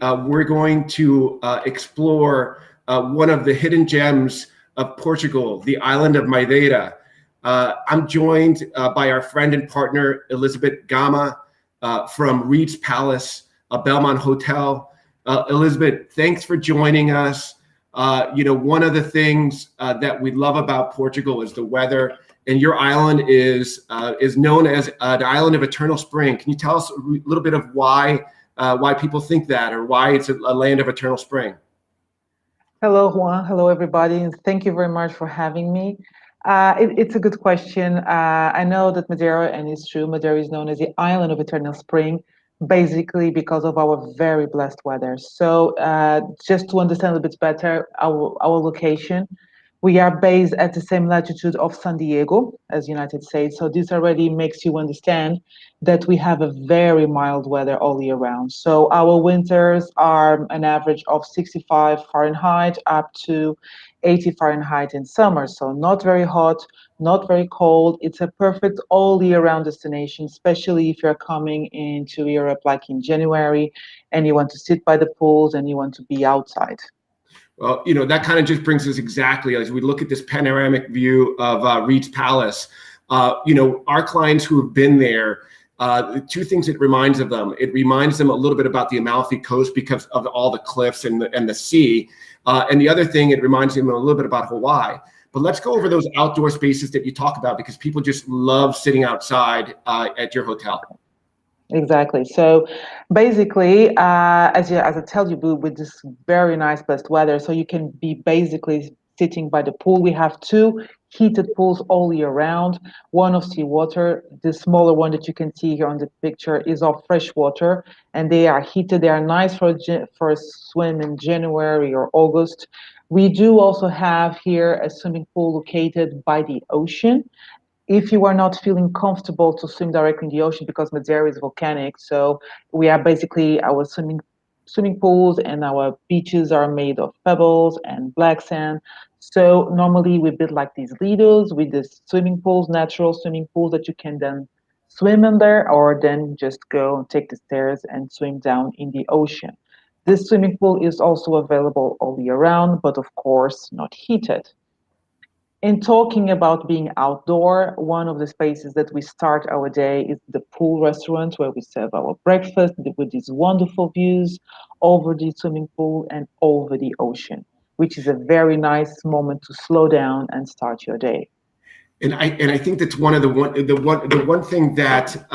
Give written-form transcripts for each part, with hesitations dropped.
we're going to explore one of the hidden gems of Portugal, the island of Madeira. I'm joined by our friend and partner, Elizabeth Gama, from Reid's Palace, a Belmond Hotel. Elizabeth, thanks for joining us. One of the things that we love about Portugal is the weather, and your island is known as the island of eternal spring. Can you tell us a little bit of why people think that, or why it's a land of eternal spring? Hello, Juan. Hello, everybody. And thank you very much for having me. It's a good question. I know that Madeira, and it's true, Madeira is known as the island of eternal spring, basically because of our very blessed weather. So, just to understand a little bit better our location, we are based at the same latitude of San Diego as United States. So this already makes you understand that we have a very mild weather all year round. So our winters are an average of 65 Fahrenheit up to 80 Fahrenheit in summer. So not very hot, not very cold. It's a perfect all year round destination, especially if you're coming into Europe like in January and you want to sit by the pools and you want to be outside. Well, that kind of just brings us exactly as we look at this panoramic view of Reid's Palace. Our clients who have been there, the two things it reminds of them. It reminds them a little bit about the Amalfi Coast because of all the cliffs and the sea. And the other thing, it reminds them a little bit about Hawaii. But let's go over those outdoor spaces that you talk about, because people just love sitting outside at your hotel. Exactly. So basically, as I tell you, Boo, with this very nice blessed weather, so you can be basically sitting by the pool. We have two heated pools all year round, one of seawater. The smaller one that you can see here on the picture is of fresh water, and they are heated. They are nice for a swim in January or August. We do also have here a swimming pool located by the ocean. If you are not feeling comfortable to swim directly in the ocean, because Madeira is volcanic, so we are basically our swimming pools and our beaches are made of pebbles and black sand. So normally we build like these lidos with the swimming pools, natural swimming pools that you can then swim in there, or then just go and take the stairs and swim down in the ocean. This swimming pool is also available all year round, but of course not heated. In talking about being outdoor, one of the spaces that we start our day is the pool restaurant, where we serve our breakfast with these wonderful views over the swimming pool and over the ocean, which is a very nice moment to slow down and start your day. And I think that's one of the one thing that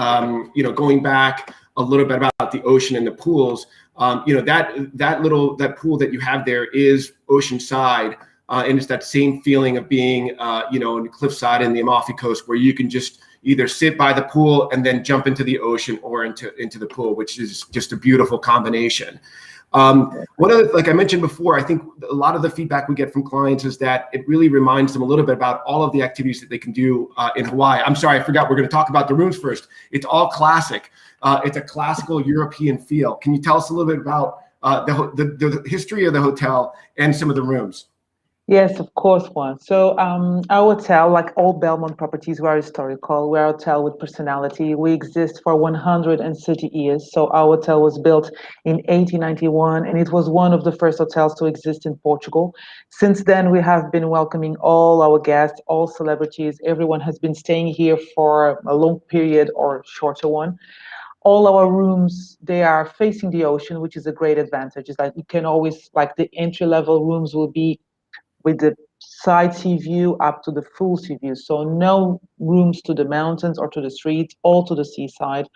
going back a little bit about the ocean and the pools, that pool that you have there is oceanside. And it's that same feeling of being, on the cliffside in the Amalfi Coast, where you can just either sit by the pool and then jump into the ocean or into the pool, which is just a beautiful combination. Like I mentioned before, I think a lot of the feedback we get from clients is that it really reminds them a little bit about all of the activities that they can do in Hawaii. I'm sorry, I forgot. We're going to talk about the rooms first. It's all classic. It's a classical European feel. Can you tell us a little bit about the history of the hotel and some of the rooms? Yes, of course, Juan. So our hotel, like all Belmond properties, we are historical. We're a hotel with personality. We exist for 130 years. So our hotel was built in 1891, and it was one of the first hotels to exist in Portugal. Since then, we have been welcoming all our guests, all celebrities. Everyone has been staying here for a long period or shorter one. All our rooms, they are facing the ocean, which is a great advantage. It's like you can always, like the entry level rooms will be with the side sea view up to the full sea view. So no rooms to the mountains or to the streets, all to the seaside,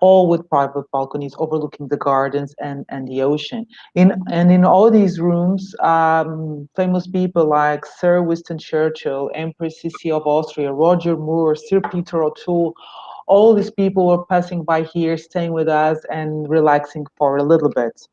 all with private balconies overlooking the gardens and the ocean. In all these rooms, famous people like Sir Winston Churchill, Empress Sissi of Austria, Roger Moore, Sir Peter O'Toole, all these people were passing by here, staying with us and relaxing for a little bit.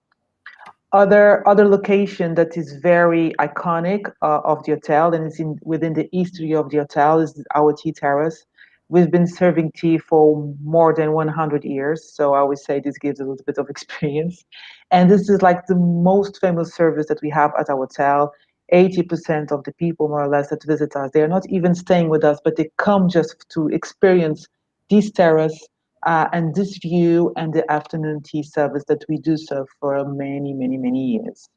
Other location that is very iconic of the hotel, and is within the history of the hotel, is our tea terrace. We've been serving tea for more than 100 years, so I always say this gives a little bit of experience. And this is like the most famous service that we have at our hotel. 80% of the people, more or less, that visit us, they are not even staying with us, but they come just to experience this terrace, and this view and the afternoon tea service that we do serve for many, many, many years.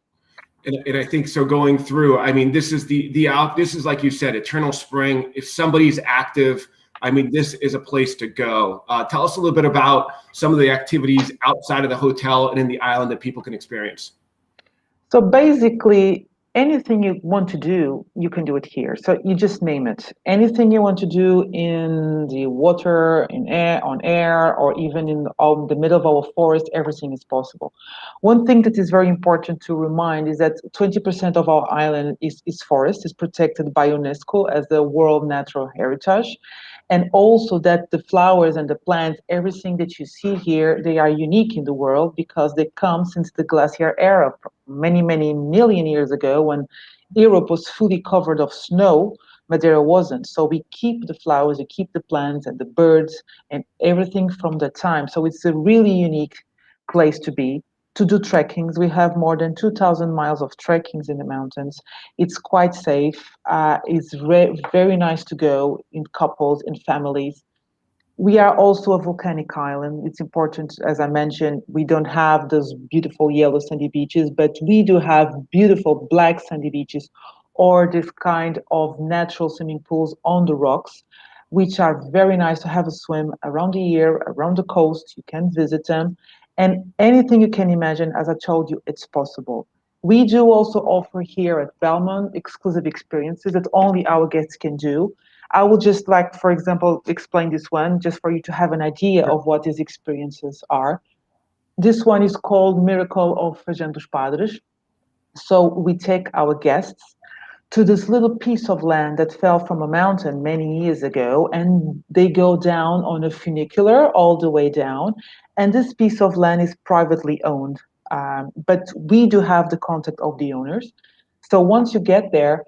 And I think so going through, I mean, this is the out, this is like you said, eternal spring. If somebody's active, I mean, this is a place to go. Tell us a little bit about some of the activities outside of the hotel and in the island that people can experience. So basically, anything you want to do, you can do it here. So you just name it. Anything you want to do in the water, in air, on air, or even in the middle of our forest, everything is possible. One thing that is very important to remind is that 20% of our island is forest, is protected by UNESCO as the World Natural Heritage. And also that the flowers and the plants, everything that you see here, they are unique in the world because they come since the glacier era, many, many million years ago when Europe was fully covered of snow. Madeira wasn't. So we keep the flowers, we keep the plants and the birds and everything from that time. So it's a really unique place to be. To do trekkings, we have more than 2,000 miles of trekkings in the mountains. It's quite safe. It's very nice to go in couples, in families. We are also a volcanic island. It's important, as I mentioned, we don't have those beautiful yellow sandy beaches, but we do have beautiful black sandy beaches or this kind of natural swimming pools on the rocks, which are very nice to have a swim around the year, around the coast. You can visit them. And anything you can imagine, as I told you, it's possible. We do also offer here at Belmond exclusive experiences that only our guests can do. I would just like, for example, explain this one just for you to have an idea of what these experiences are. This one is called Miracle of Feijão dos Padres. So we take our guests to this little piece of land that fell from a mountain many years ago, and they go down on a funicular all the way down. And this piece of land is privately owned, but we do have the contact of the owners. So once you get there,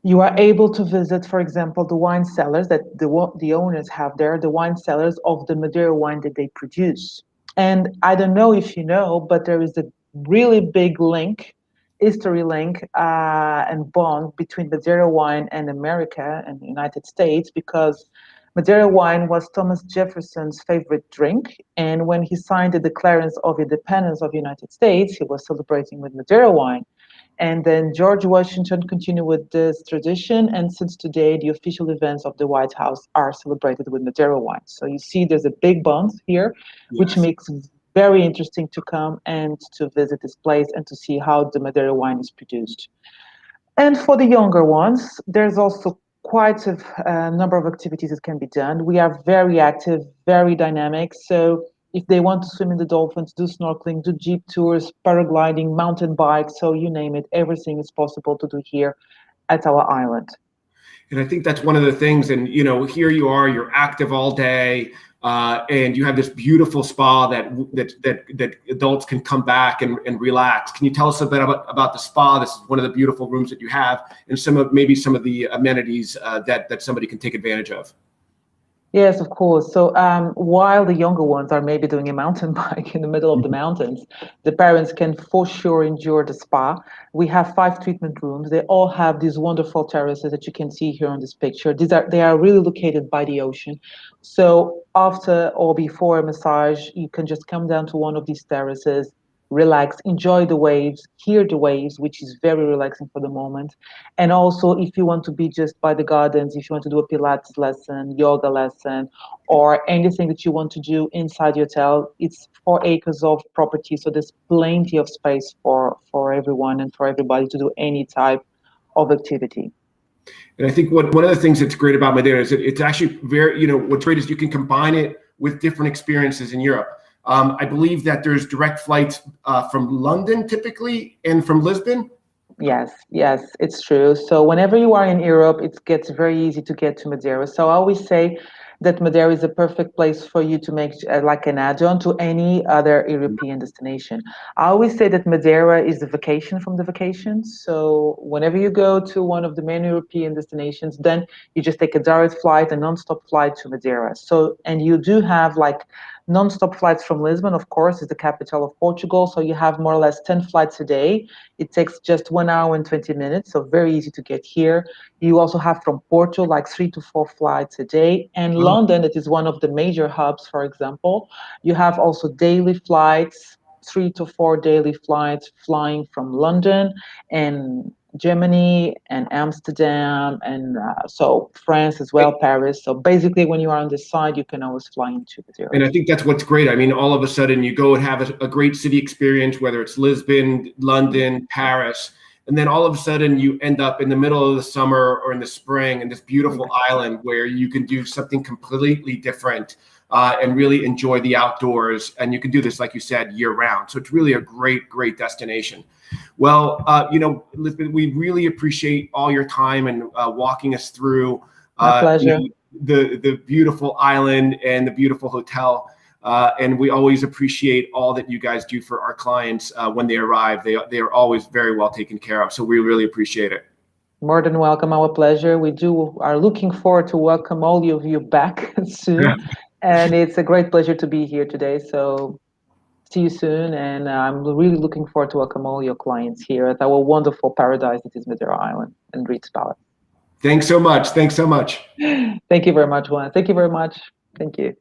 you are able to visit, for example, the wine cellars that the owners have there, the wine cellars of the Madeira wine that they produce. And I don't know if you know, but there is a really big link, history link, and bond between Madeira wine and America and the United States, because Madeira wine was Thomas Jefferson's favorite drink. And when he signed the Declaration of Independence of the United States, he was celebrating with Madeira wine. And then George Washington continued with this tradition. And since today, the official events of the White House are celebrated with Madeira wine. So you see there's a big bond here, which Yes. makes it very interesting to come and to visit this place and to see how the Madeira wine is produced. And for the younger ones, there's also quite a number of activities that can be done. We are very active, very dynamic. So if they want to swim in the dolphins, do snorkeling, do jeep tours, paragliding, mountain bikes, so you name it, everything is possible to do here at our island. And I think that's one of the things. And, you know, here you are, you're active all day, and you have this beautiful spa that adults can come back and relax. Can you tell us a bit about the spa? This is one of the beautiful rooms that you have, and maybe some of the amenities that somebody can take advantage of. Yes, of course. So while the younger ones are maybe doing a mountain bike in the middle of the mountains, the parents can for sure enjoy the spa. We have 5 treatment rooms. They all have these wonderful terraces that you can see here on this picture. They are really located by the ocean. So after or before a massage, you can just come down to one of these terraces, relax, enjoy the waves, hear the waves, which is very relaxing for the moment. And also, if you want to be just by the gardens, if you want to do a Pilates lesson, yoga lesson, or anything that you want to do inside your hotel, it's 4 acres of property. So there's plenty of space for everyone and for everybody to do any type of activity. And I think one of the things that's great about Madeira is that it's actually very, you know, what's great is you can combine it with different experiences in Europe. I believe that there's direct flights from London typically and from Lisbon. Yes, it's true. So whenever you are in Europe, it gets very easy to get to Madeira. So I always say that Madeira is a perfect place for you to make like an add-on to any other European destination. I always say that Madeira is the vacation from the vacations. So whenever you go to one of the main European destinations, then you just take a direct flight, a non-stop flight to Madeira. So, and you do have like Non-stop flights from Lisbon, of course, is the capital of Portugal. So you have more or less 10 flights a day. It takes just 1 hour and 20 minutes, so very easy to get here. You also have from Porto like 3 to 4 flights a day. And Oh, London, it is one of the major hubs, for example. You have also daily flights, 3 to 4 daily flights flying from London and Germany and Amsterdam and so France as well, Paris. So basically, when you are on this side, you can always fly into and Madeira. I think that's what's great. I mean, all of a sudden you go and have a great city experience, whether it's Lisbon, London, Paris, and then all of a sudden you end up in the middle of the summer or in the spring in this beautiful island where you can do something completely different and really enjoy the outdoors. And you can do this, like you said, year round. So it's really a great, great destination. Well, Lisbon, we really appreciate all your time and walking us through My pleasure. the beautiful island and the beautiful hotel. And we always appreciate all that you guys do for our clients when they arrive. They are always very well taken care of. So we really appreciate it. More than welcome. Our pleasure. We are looking forward to welcome all of you back soon. And it's a great pleasure to be here today. So see you soon. And I'm really looking forward to welcome all your clients here at our wonderful paradise that is Madeira Island and Reid's Palace. Thanks so much. Thanks so much. Thank you very much, Juan. Thank you very much. Thank you.